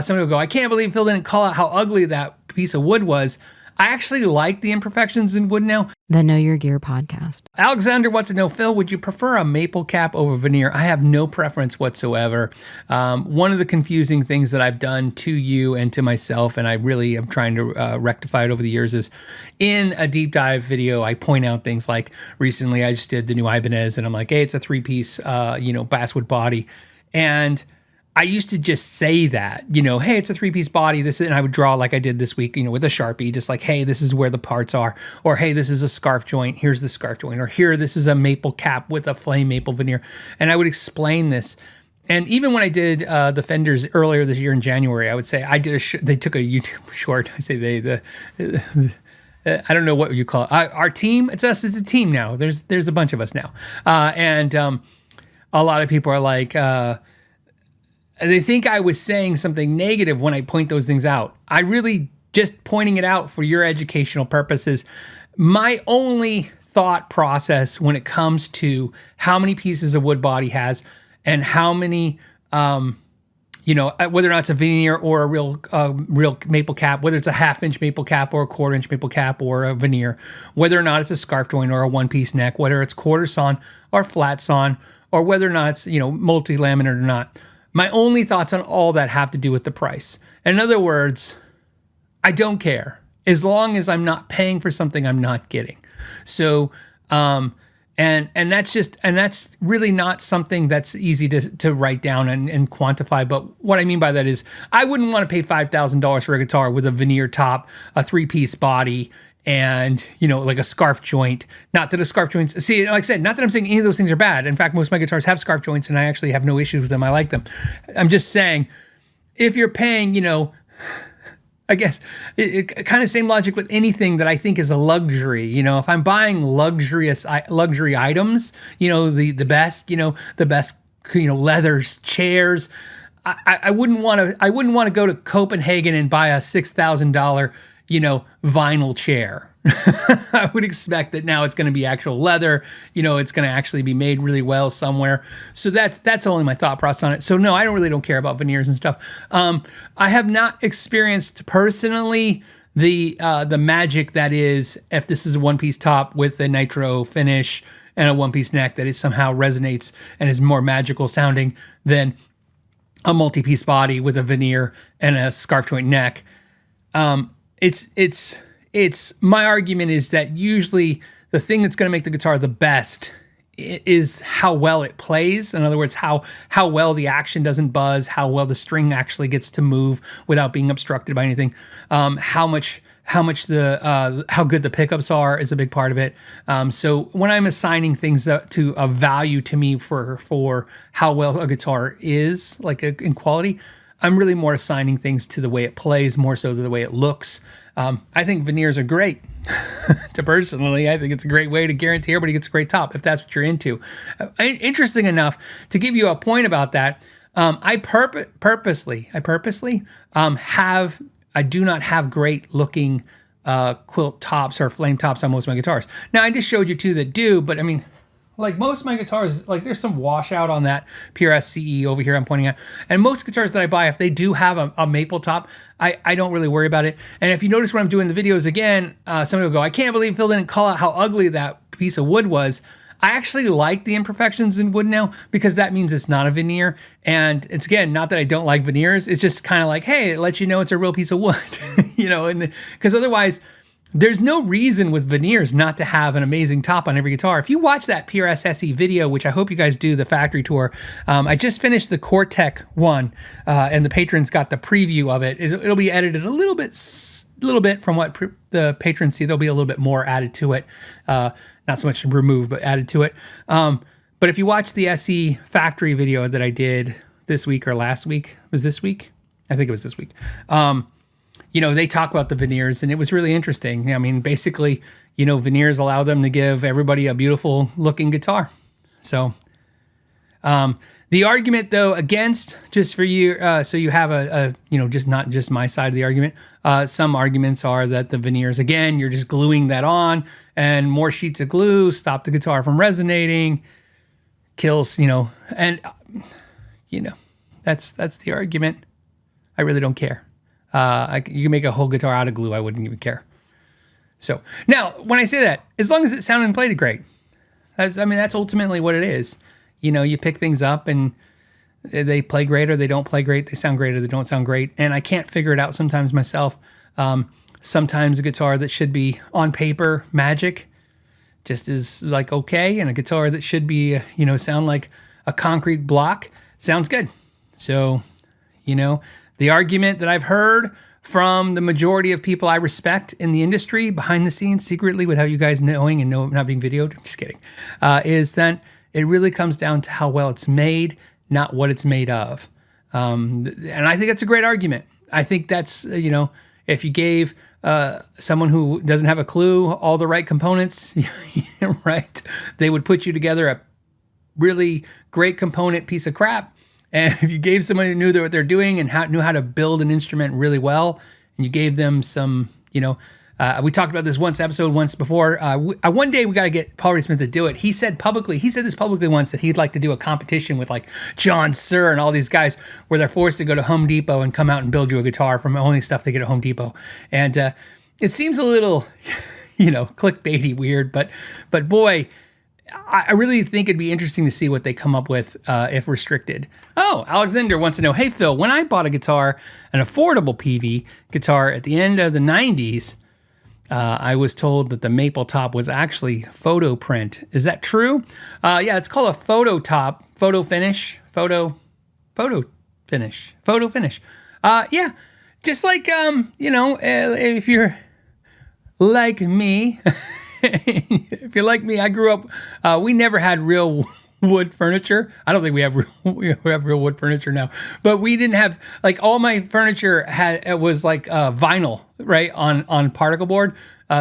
somebody will go, I can't believe Phil didn't call out how ugly that piece of wood was. I actually like the imperfections in wood now. The Know Your Gear podcast. Alexander wants to know, Phil, would you prefer a maple cap over veneer? I have no preference whatsoever. One of the confusing things that I've done to you and to myself, and I really am trying to rectify it over the years, is in a deep dive video, I point out things like recently I just did the new Ibanez, and I'm like, hey, it's a 3-piece, basswood body. And I used to just say that, hey, it's a 3-piece body. And I would draw like I did this week, with a Sharpie, just like, hey, this is where the parts are. Or, hey, this is a scarf joint. Here's the scarf joint. Or here, this is a maple cap with a flame maple veneer. And I would explain this. And even when I did the fenders earlier this year in January, I would say they took a YouTube short. I say I don't know what you call it. Our team, it's us as a team now. There's a bunch of us now. And a lot of people are like, they think I was saying something negative when I point those things out. I really just pointing it out for your educational purposes. My only thought process when it comes to how many pieces a wood body has and how many, whether or not it's a veneer or a real maple cap, whether it's a 1/2-inch maple cap or a 1/4-inch maple cap or a veneer, whether or not it's a scarf joint or a 1-piece neck, whether it's quarter sawn or flat sawn, or whether or not it's, multi-laminate or not. My only thoughts on all that have to do with the price. In other words, I don't care as long as I'm not paying for something I'm not getting. So, and that's really not something that's easy to write down and quantify. But what I mean by that is I wouldn't want to pay $5,000 for a guitar with a veneer top, a 3-piece body, and, like a scarf joint. Not that a scarf joints, see, like I said, not that I'm saying any of those things are bad. In fact, most of my guitars have scarf joints and I actually have no issues with them. I like them. I'm just saying, if you're paying, I guess it kind of same logic with anything that I think is a luxury. If I'm buying luxury items, the best, leathers, chairs, I wouldn't want to go to Copenhagen and buy a $6,000 vinyl chair. I would expect that now it's going to be actual leather, it's going to actually be made really well somewhere. So that's only my thought process on it. So no, I don't care about veneers and stuff. I have not experienced personally the magic that is, if this is a 1-piece top with a nitro finish and a 1-piece neck, that it somehow resonates and is more magical sounding than a multi-piece body with a veneer and a scarf joint neck. It's my argument is that usually the thing that's going to make the guitar the best is how well it plays. In other words, how well the action doesn't buzz, how well the string actually gets to move without being obstructed by anything. How good the pickups are is a big part of it. So when I'm assigning things to a value to me for how well a guitar is, like in quality, I'm really more assigning things to the way it plays more so than the way it looks. I think veneers are great. Personally, I think it's a great way to guarantee everybody gets a great top if that's what you're into. Interesting enough, to give you a point about that, I purposely do not have great looking quilt tops or flame tops on most of my guitars. Now, I just showed you two that do, but I mean, like most of my guitars, like there's some washout on that PRS CE over here I'm pointing at. And most guitars that I buy, if they do have a maple top, I don't really worry about it. And if you notice when I'm doing the videos again, somebody will go, I can't believe Phil didn't call out how ugly that piece of wood was. I actually like the imperfections in wood now because that means it's not a veneer. And it's, again, not that I don't like veneers. It's just kind of like, hey, it lets you know it's a real piece of wood, because otherwise, there's no reason with veneers not to have an amazing top on every guitar. If you watch that PRS SE video, which I hope you guys do, the factory tour, I just finished the Cortec one, and the patrons got the preview of it. It'll be edited a little bit from what the patrons see. There'll be a little bit more added to it. Not so much removed, but added to it. But if you watch the SE factory video that I did this week or last week, was this week? I think it was this week. They talk about the veneers, and it was really interesting. I mean, basically, veneers allow them to give everybody a beautiful looking guitar. So, the argument though against, just for you, so you have just not just my side of the argument. Some arguments are that the veneers, again, you're just gluing that on, and more sheets of glue stop the guitar from resonating, kills, that's the argument. I really don't care. You can make a whole guitar out of glue. I wouldn't even care. So now, when I say that, as long as it sounded and played great, that's ultimately what it is. You pick things up and they play great or they don't play great. They sound great or they don't sound great. And I can't figure it out sometimes myself. Sometimes a guitar that should be on paper magic just is like okay, and a guitar that should be sound like a concrete block sounds good. So the argument that I've heard from the majority of people I respect in the industry behind the scenes secretly without you guys knowing and not being videoed, I'm just kidding, is that it really comes down to how well it's made, not what it's made of. And I think that's a great argument. I think that's, if you gave someone who doesn't have a clue all the right components, right, they would put you together a really great component piece of crap. And if you gave somebody who knew what they're doing and knew how to build an instrument really well, and you gave them some, we talked about this once before. One day we got to get Paul Reed Smith to do it. He said this publicly once that he'd like to do a competition with like John Suhr and all these guys where they're forced to go to Home Depot and come out and build you a guitar from only stuff they get at Home Depot. And it seems a little, clickbaity weird, but boy, I really think it'd be interesting to see what they come up with if restricted. Oh, Alexander wants to know, hey, Phil, when I bought a guitar, an affordable PV guitar at the end of the 90s, I was told that the maple top was actually photo print. Is that true? Yeah, it's called a photo top, photo finish. Yeah, just like, if you're like me... If you're like me, I grew up, we never had real wood furniture. I don't think we have real wood furniture now, but we didn't have, like, all my furniture was like vinyl, right, on particle board.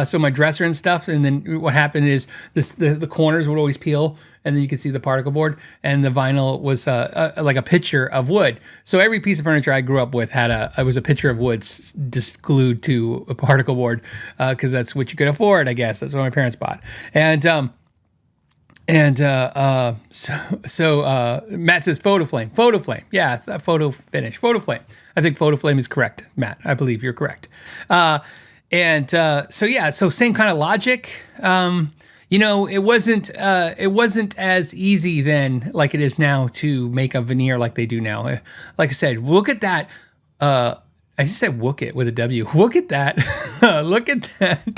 So my dresser and stuff, and then what happened is the corners would always peel, and then you could see the particle board, and the vinyl was like a picture of wood. So every piece of furniture I grew up with it was a picture of wood just glued to a particle board, because that's what you could afford, I guess. That's what my parents bought. And so Matt says photo flame. Yeah, photo finish, photo flame. I think photo flame is correct, Matt. I believe you're correct. So same kind of logic. It wasn't as easy then like it is now to make a veneer like they do now. Like I said, look at that. I just said "wook it" with a W. Look at that. Look at that.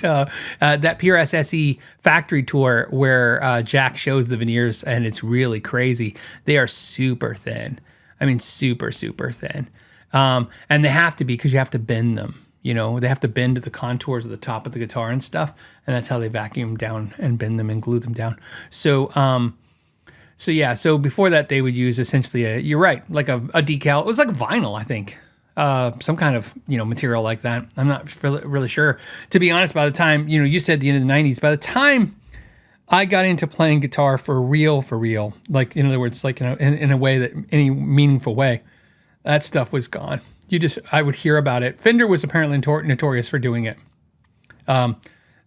That PRS-SE factory tour where Jack shows the veneers, and it's really crazy. They are super thin. I mean, super, super thin. And they have to be, because you have to bend them. They have to bend to the contours of the top of the guitar and stuff, and that's how they vacuum down and bend them and glue them down. So before that, they would use essentially you're right, like a decal. It was like vinyl, I think. Some kind of, material like that. I'm not really sure. To be honest, by the time, you said the end of the 90s, by the time I got into playing guitar for real, like, in other words, like, in a way that, any meaningful way, that stuff was gone. I would hear about it. Fender was apparently notorious for doing it.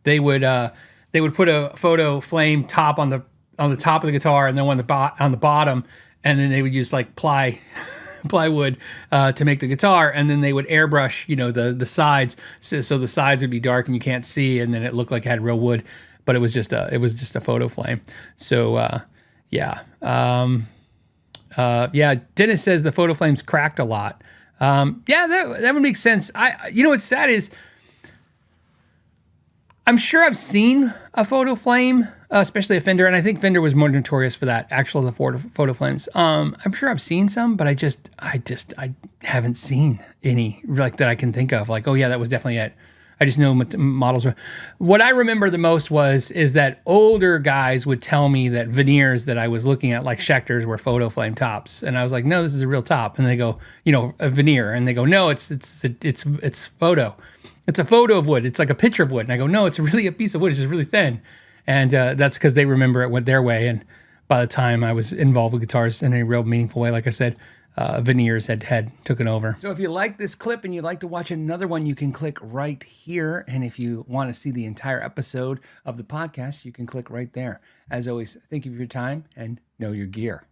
They would put a photo flame top on the top of the guitar, and then on the bottom, and then they would use like plywood to make the guitar, and then they would airbrush the sides, so the sides would be dark and you can't see, and then it looked like it had real wood, but it was just a photo flame. So Dennis says the photo flames cracked a lot. That would make sense. What's sad is I'm sure I've seen a photo flame, especially a Fender, and I think Fender was more notorious for that, the photo flames. I'm sure I've seen some, but I haven't seen any like that I can think of. Like, oh yeah, that was definitely it. I just know models. What I remember the most is that older guys would tell me that veneers that I was looking at, like Schecter's, were photo flame tops, and I was like, no, this is a real top. And they go, a veneer, and they go, no, it's photo. It's a photo of wood. It's like a picture of wood. And I go, no, it's really a piece of wood. It's just really thin. And that's because they remember it went their way. And by the time I was involved with guitars in a real meaningful way, like I said, veneers had taken over. So if you like this clip and you'd like to watch another one, you can click right here. And if you want to see the entire episode of the podcast, you can click right there. As always, thank you for your time and know your gear.